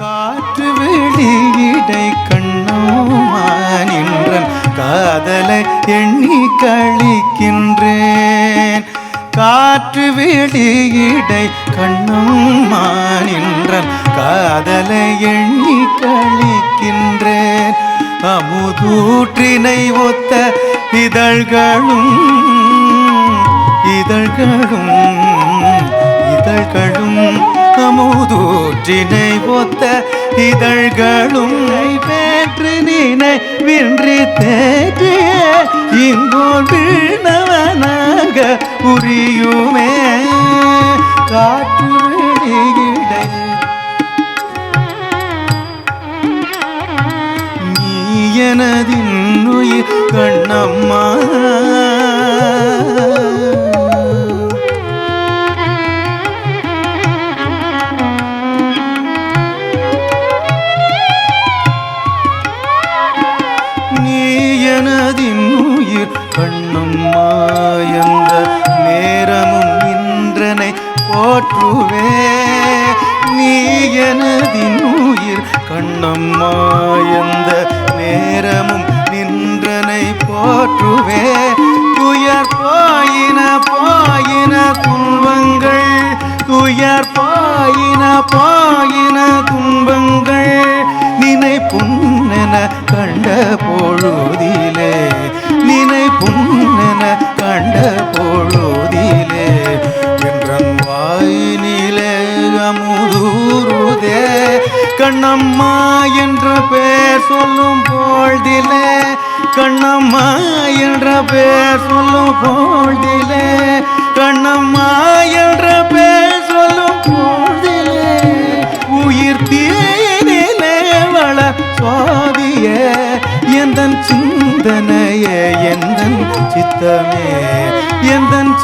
காற்று வெளியிடை கண்ணோமானின்றன் காதலை எண்ணி கழிக்கின்றேன். காற்று வெளியிடை கண்ணோமானின்றன் காதலை எண்ணி கழிக்கின்றேன். அமுதூற்றினை ஒத்த இதழ்களும் இதழ்களும் இதழ்களும் அமுதூற்றினை ஒத்த இதழ்களும் வேற்று நினை வென்றி தேற்றிய இங்கோல் வீணவனாக புரியுமே. காற்று வெளியிடை நீ எனதின்னுயிர் கண்ணம்மா. எனதின்னுயிர் கண்ணம்மா என்ற நேரமும் நின்றனை போற்றுவே. நீ எனதின்னுயிர் கண்ணம்மா என்ற நேரமும் நின்றனை போற்றுவே. துயர் போயின போயின துன்பங்கள் துயர் போயின போயின துன்பங்கள் நினை புன்னென கண்ட பொழுதிலே நினை புன்னென கண்ட பொழுதிலே என்றன் வாயினிலே அமுதூருதே. கண்ணம்மா என்ற பேர் சொல்லும் பொழுதிலே கண்ணம்மா என்ற பேர் சொல்லும் பொழுதிலே கண்ணம்மா என்ற பேர் சொல்லும் பொழுதிலே உயிர் தீயினிலே வள சுவாதிய எந்தன் சிந்தனையே எந்தன் சித்தமே எந்தன்